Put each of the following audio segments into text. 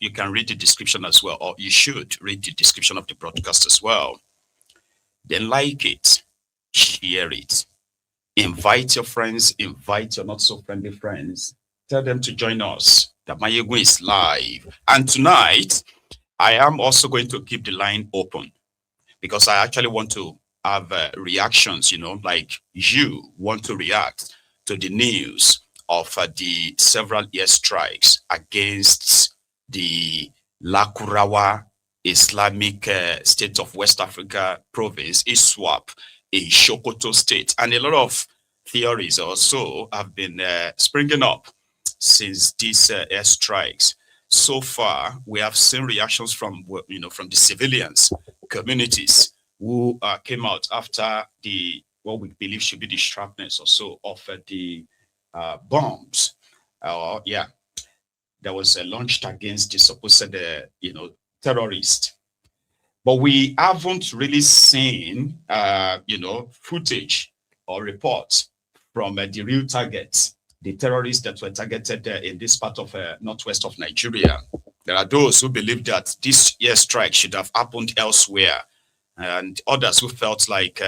you can read the description as well, or you should read the description of the broadcast as well. Then like it, share it, invite your friends, invite your not so friendly friends. Tell them to join us. The Maiyegun is live. And tonight, I am also going to keep the line open because I actually want to have reactions, like you want to react to the news of the several airstrikes against the Lakurawa Islamic State of West Africa province, ISWAP, in Sokoto State. And a lot of theories also have been springing up since these airstrikes. So far, we have seen reactions from the civilians communities who came out after the what we believe should be the shrapnels or so of the bombs. That was launched against the supposed terrorist. But we haven't really seen footage or reports from the real targets, the terrorists that were targeted in this part of northwest of Nigeria. There are those who believe that this airstrike should have happened elsewhere, and others who felt like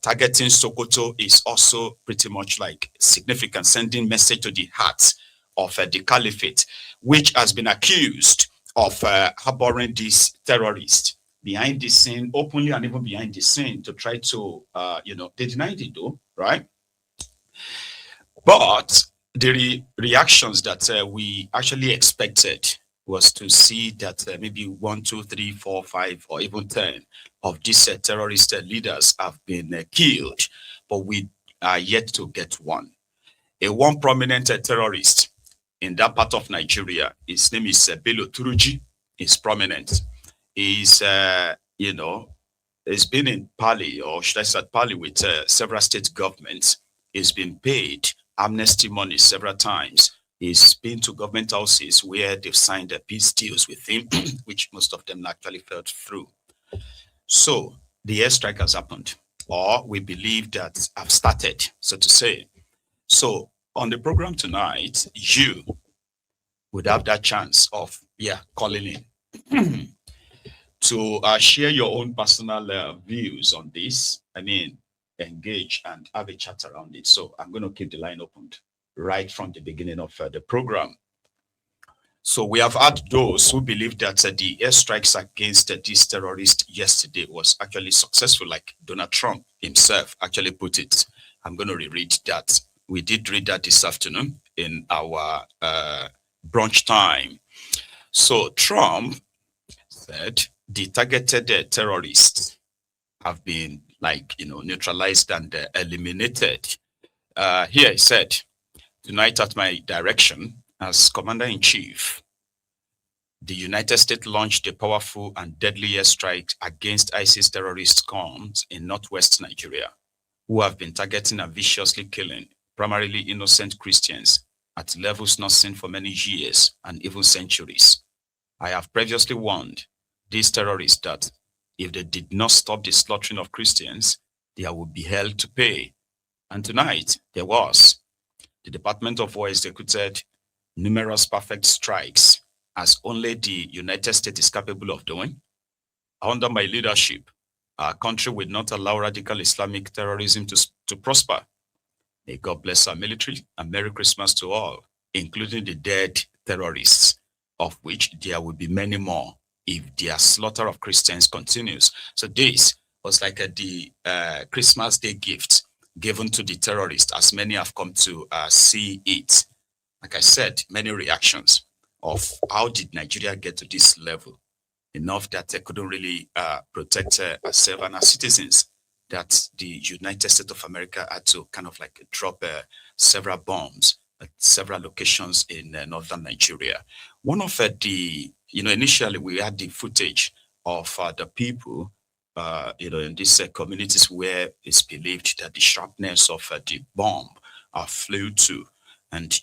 targeting Sokoto is also pretty much like significant, sending message to the heart of the caliphate, which has been accused of harboring these terrorists behind the scene, openly and even behind the scene, to try to, they denied it though, right? But the reactions that we actually expected was to see that maybe 1, 2, 3, 4, 5, or even 10 of these terrorist leaders have been killed, but we are yet to get one. One prominent terrorist in that part of Nigeria, his name is Bello Turuji, is prominent. He's, he's been in Pali, or should I say Pali, with several state governments. He's been paid amnesty money several times. He's been to government houses where they've signed peace deals with him, which most of them actually fell through. So the airstrike has happened, or we believe that have started, so to say. So on the program tonight, you would have that chance of calling in to share your own personal views on this. I mean, engage and have a chat around it. So I'm going to keep the line opened right from the beginning of the program. So we have had those who believe that the airstrikes against these terrorists yesterday was actually successful, like Donald Trump himself actually put it. I'm going to reread that. We did read that this afternoon in our brunch time. So Trump said the targeted terrorists have been neutralized and eliminated. Here he said, tonight at my direction as Commander-in-Chief, the United States launched a powerful and deadly airstrike against ISIS terrorist camps in northwest Nigeria, who have been targeting and viciously killing primarily innocent Christians at levels not seen for many years and even centuries. I have previously warned these terrorists that if they did not stop the slaughtering of Christians, they would be held to pay. And tonight, there was. The Department of War executed numerous perfect strikes, as only the United States is capable of doing. Under my leadership, our country will not allow radical Islamic terrorism to prosper. May God bless our military, and Merry Christmas to all, including the dead terrorists, of which there will be many more if their slaughter of Christians continues. So this was like the Christmas Day gift given to the terrorists, as many have come to see it. Like I said, many reactions of how did Nigeria get to this level? Enough that they couldn't really protect ourselves and our citizens, that the United States of America had to kind of like drop several bombs at several locations in northern Nigeria. One of the, initially we had the footage of the people, in these communities where it's believed that the sharpness of the bomb flew to. And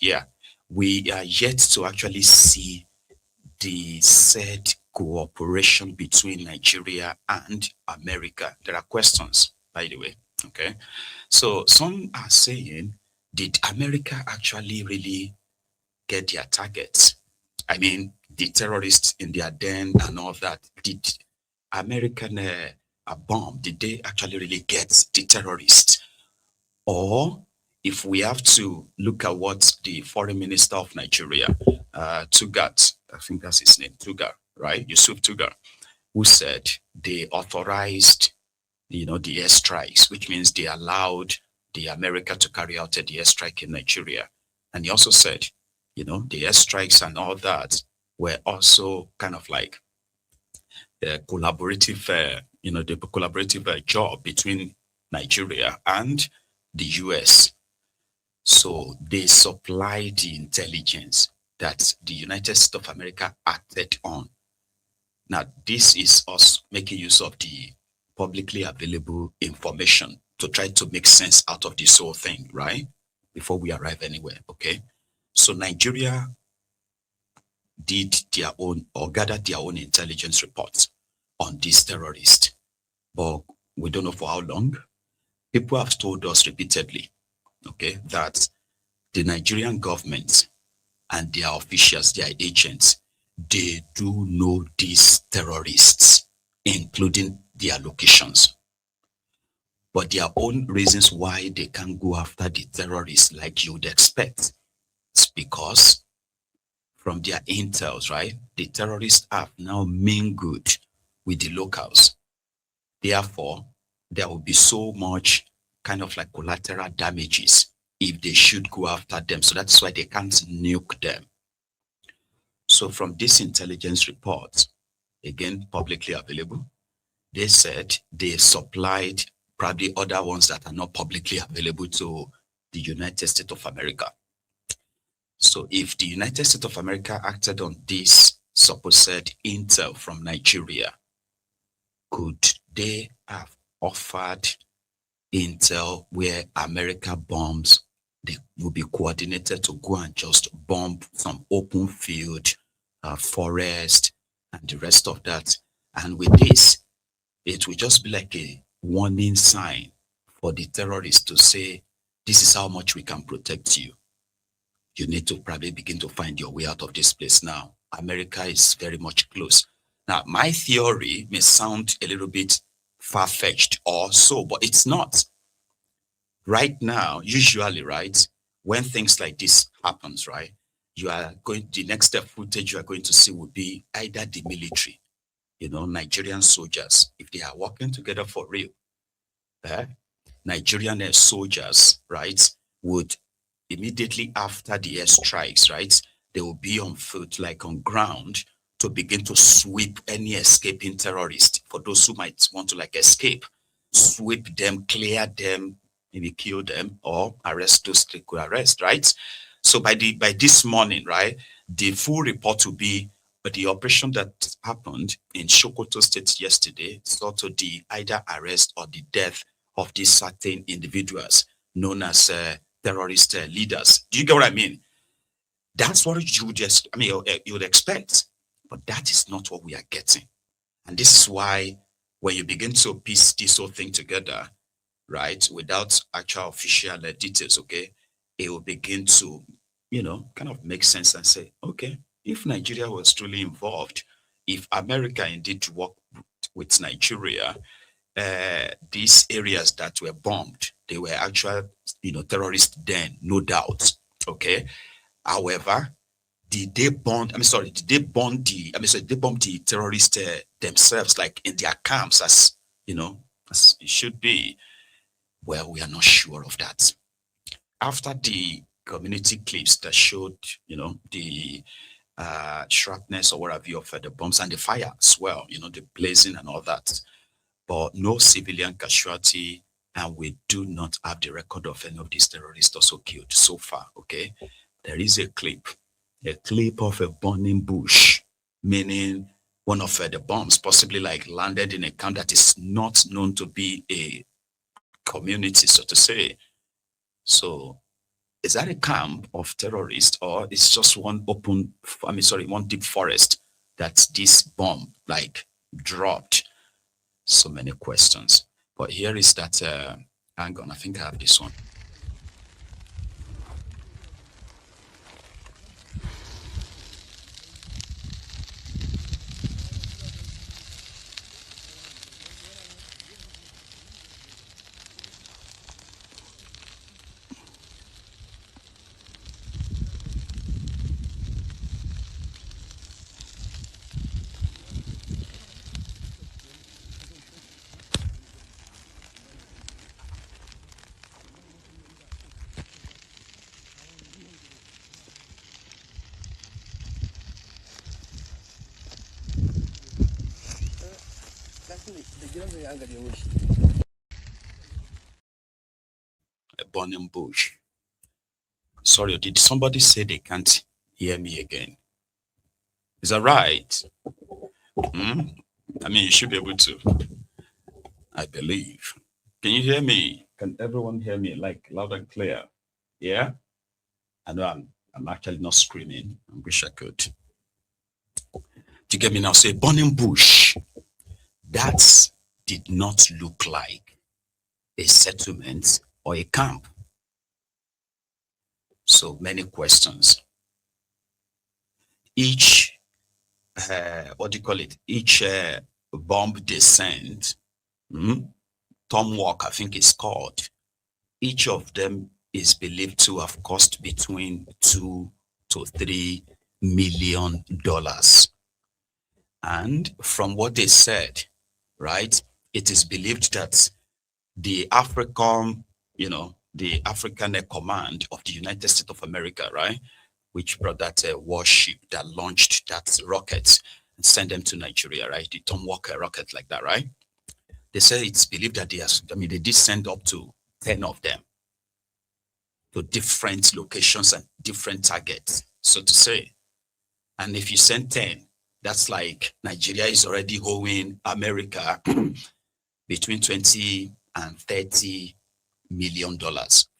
we are yet to actually see the said cooperation between Nigeria and America. There are questions, by the way. Okay. So some are saying, did America actually really get their targets? I mean, the terrorists in their den and all that. Did American bomb, did they actually really get the terrorists? Or if we have to look at what the foreign minister of Nigeria, Tugat, I think that's his name, Tugar, right? Yusuf Tugar, who said they authorized, the airstrikes, which means they allowed the America to carry out the airstrike in Nigeria. And he also said, the airstrikes and all that were also kind of like collaborative, the collaborative job between Nigeria and the US. So they supplied the intelligence that the United States of America acted on. Now, this is us making use of the publicly available information to try to make sense out of this whole thing, right? Before we arrive anywhere, okay? So Nigeria did their own or gathered their own intelligence reports on these terrorists, but we don't know for how long. People have told us repeatedly, okay, that the Nigerian government and their officials, their agents, they do know these terrorists, including their locations. But their own reasons why they can't go after the terrorists like you would expect. It's because from their intels, right, the terrorists have now mingled with the locals. Therefore, there will be so much kind of like collateral damages if they should go after them. So that's why they can't nuke them. So from this intelligence report, again, publicly available, they said they supplied probably other ones that are not publicly available to the United States of America. So if the United States of America acted on this supposed intel from Nigeria, could they have offered intel where America bombs, they will be coordinated to go and just bomb some open field, forest, and the rest of that? And with this, it will just be like a warning sign for the terrorists to say, this is how much we can protect you. You need to probably begin to find your way out of this place now. America is very much close. Now, my theory may sound a little bit far-fetched or so, but it's not. Right now, usually, right, when things like this happens, right, the next step footage you are going to see will be either the military, Nigerian soldiers, if they are working together for real, Nigerian soldiers, right, would immediately after the airstrikes, right, they will be on foot, like on ground, to begin to sweep any escaping terrorist. For those who might want to like escape, sweep them, clear them, maybe kill them, or arrest those they could arrest, right? So by this morning, right, the full report will be the operation that happened in Sokoto State yesterday saw to the either arrest or the death of these certain individuals known as terrorist leaders. Do you get what I mean? That's what you would you would expect, but that is not what we are getting. And this is why when you begin to piece this whole thing together, right, without actual official details, okay, it will begin to, kind of make sense and say, okay, if Nigeria was truly involved, if America indeed worked with Nigeria, these areas that were bombed, they were actual, terrorist den, no doubt. Okay. However, did they bomb the terrorists themselves, like in their camps, as as it should be? Well, we are not sure of that. After the community clips that showed, the sharpness or whatever of the bombs and the fire as well, the blazing and all that, but no civilian casualty, and we do not have the record of any of these terrorists also killed so far, okay? There is a clip of a burning bush, meaning one of the bombs possibly like landed in a camp that is not known to be a community, so to say. So is that a camp of terrorists, or it's just one one deep forest that this bomb like dropped? So many questions. But here is that, hang on, I think I have this one. A burning bush. Sorry, did somebody say they can't hear me again? Is that right? Hmm? I mean, you should be able to, I believe. Can you hear me? Can everyone hear me like loud and clear? Yeah? I know I'm actually not screaming. I wish I could. Do you get me now? Say burning bush. That did not look like a settlement or a camp. So many questions. Each, what do you call it? Each bomb descent, Tom Walk, I think it's called. Each of them is believed to have cost between $2 to $3 million. And from what they said, right, it is believed that the African, the African Command of the United States of America, right, which brought that warship that launched that rocket and sent them to Nigeria, right, the Tom Walker rocket like that, right? They say it's believed that they did send up to 10 of them to different locations and different targets, so to say. And if you send 10, that's like Nigeria is already owing America between 20 and $30 million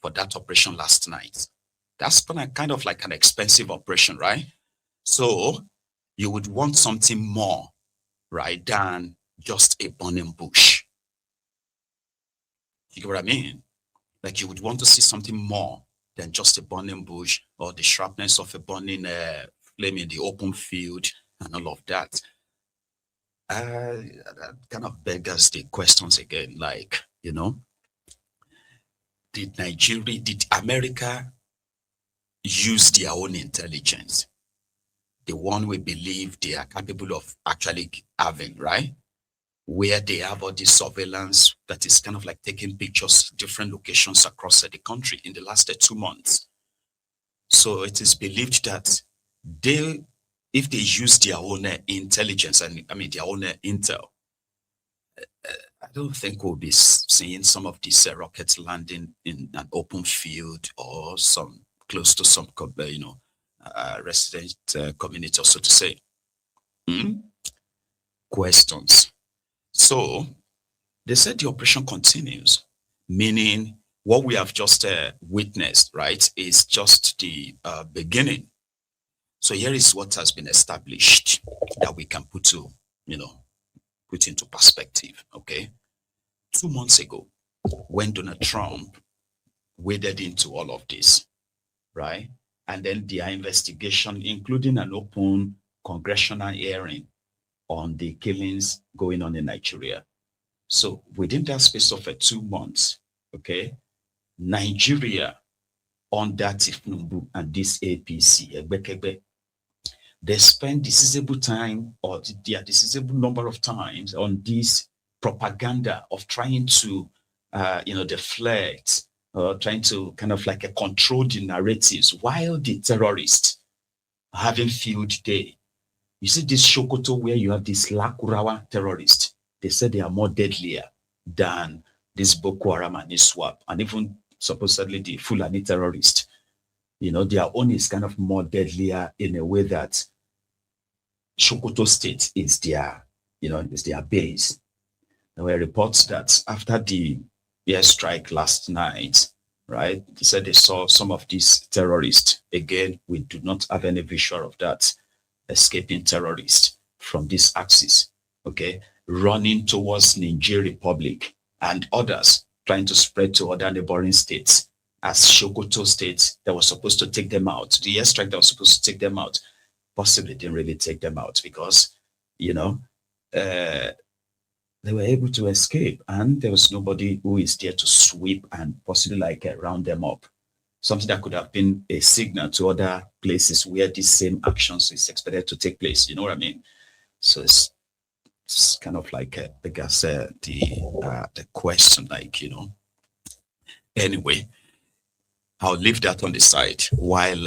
for that operation last night. That's kind of like an expensive operation, right? So you would want something more, right, than just a burning bush. You get what I mean? Like you would want to see something more than just a burning bush or the sharpness of a burning flame in the open field and all of that. That kind of beggars the questions again, like, did America use their own intelligence? The one we believe they are capable of actually having, right? Where they have all this surveillance that is kind of like taking pictures, different locations across the country in the last 2 months. So it is believed that if they use their own intelligence, and I mean their own intel, I don't think we'll be seeing some of these rockets landing in an open field or some close to some, resident community, or so to say. Questions. So they said the operation continues, meaning what we have just witnessed, right, is just the beginning. So here is what has been established that we can put into perspective, okay? 2 months ago, when Donald Trump waded into all of this, right? And then their investigation, including an open congressional hearing on the killings going on in Nigeria. So within that space of 2 months, okay, Nigeria under Tifnumbu and this APC, they spend decisible time or their decisible number of times on this propaganda of trying to, deflect or trying to kind of like control the narratives while the terrorists are having field day. You see this Sokoto where you have this Lakurawa terrorists. They said they are more deadlier than this Boko Haram and ISWAP, and even supposedly the Fulani terrorists. Their own is kind of more deadlier in a way that Sokoto State is their base. There were reports that after the airstrike last night, right, they said they saw some of these terrorists. Again, we do not have any visual of that escaping terrorists from this axis, okay, running towards Niger Republic and others trying to spread to other neighboring states. As Sokoto State that was supposed to take them out, the airstrike that was supposed to take them out, possibly didn't really take them out because, they were able to escape and there was nobody who is there to sweep and possibly round them up. Something that could have been a signal to other places where this same actions is expected to take place. You know what I mean? So it's kind of like the question, Anyway, I'll leave that on the side while,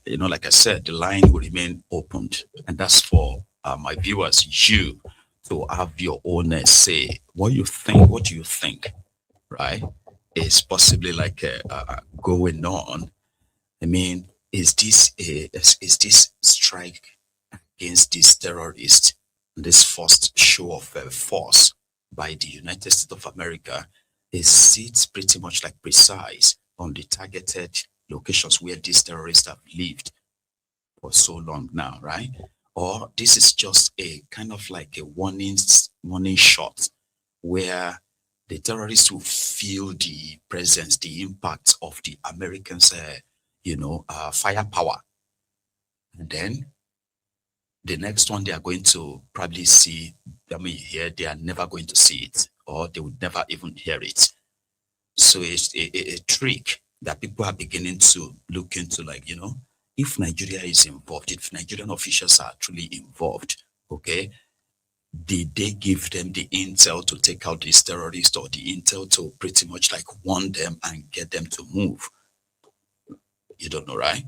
like I said, the line will remain opened. And that's for my viewers, you, to have your own say. What you think? What do you think? Right? Is possibly like going on. I mean, is this strike against these terrorists, this first show of force by the United States of America, is it pretty much like precise on the targeted locations where these terrorists have lived for so long now, right? Or this is just a kind of like a warning shot where the terrorists will feel the presence, the impact of the Americans, firepower. And then the next one they are going to probably see, here, they are never going to see it, or they would never even hear it. So it's a trick that people are beginning to look into, like, if Nigeria is involved, if Nigerian officials are truly involved, okay, did they give them the intel to take out these terrorists, or the intel to pretty much like warn them and get them to move? You don't know, right?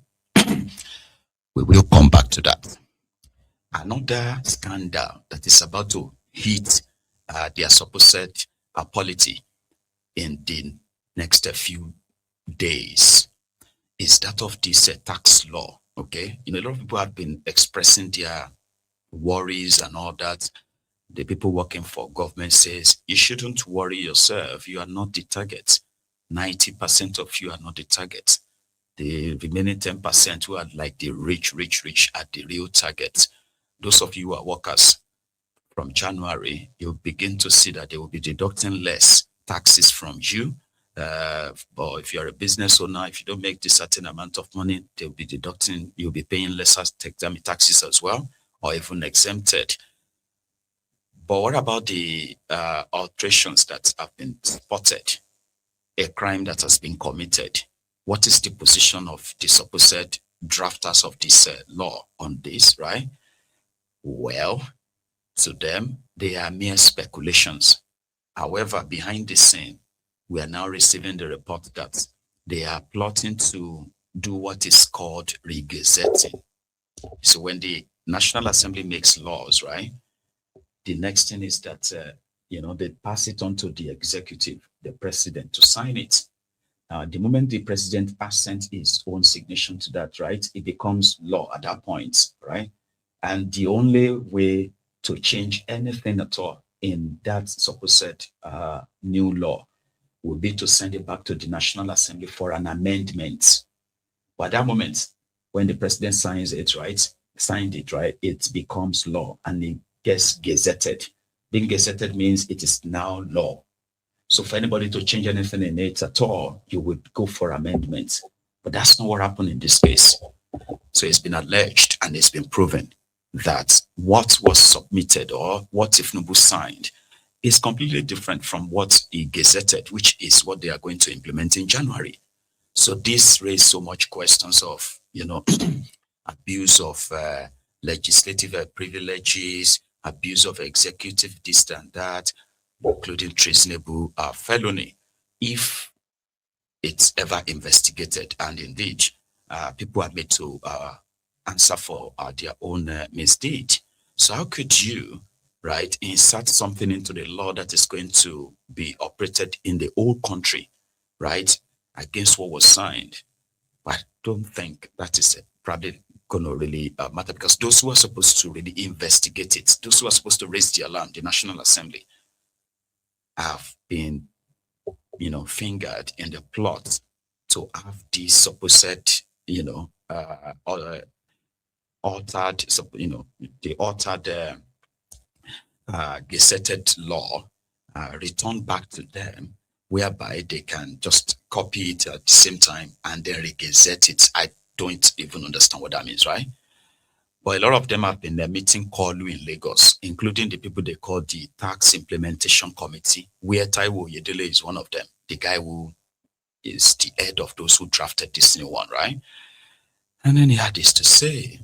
We will come back to that. Another scandal that is about to hit their supposed polity in the next few days is that of this tax law. Okay, a lot of people have been expressing their worries and all that. The people working for government says you shouldn't worry yourself. You are not the target. 90% of you are not the target. The remaining 10% who are like the rich are the real target. Those of you who are workers, from January, you'll begin to see that they will be deducting less taxes from you. But if you're a business owner, if you don't make this certain amount of money, they'll be deducting, you'll be paying lesser taxes as well, or even exempted. But what about the alterations that have been spotted? A crime that has been committed. What is the position of the supposed drafters of this law on this, right? Well, to them, they are mere speculations. However, behind the scene, we are now receiving the report that they are plotting to do what is called regazetting. So when the National Assembly makes laws, right, the next thing is that, they pass it on to the executive, the president, to sign it. The moment the president has sent his own signature to that, right, it becomes law at that point, right? And the only way to change anything at all in that supposed new law will be to send it back to the National Assembly for an amendment. But at that moment, when the president signed it, right, it becomes law and it gets gazetted. Being gazetted means it is now law. So for anybody to change anything in it at all, you would go for amendments. But that's not what happened in this case. So it's been alleged and it's been proven that what was submitted or what Tinubu signed is completely different from what he gazetted, which is what they are going to implement in January. So this raised so much questions of, abuse of legislative privileges, abuse of executive this and that, including treasonable felony, if it's ever investigated. And indeed, people are made to answer for their own misdeed. So how could you, right, insert something into the law that is going to be operated in the whole country, right, against what was signed? But I don't think that is probably going to really matter, because those who are supposed to really investigate it, those who are supposed to raise the alarm, the National Assembly, have been, fingered in the plot to have the supposed, altered, the altered gazetted law returned back to them, whereby they can just copy it at the same time and then re-gazette it. I don't even understand what that means, right? But a lot of them have been meeting Kolu in Lagos, including the people they call the Tax Implementation Committee, where Taiwo Yedele is one of them, the guy who is the head of those who drafted this new one, right? And then he had this to say.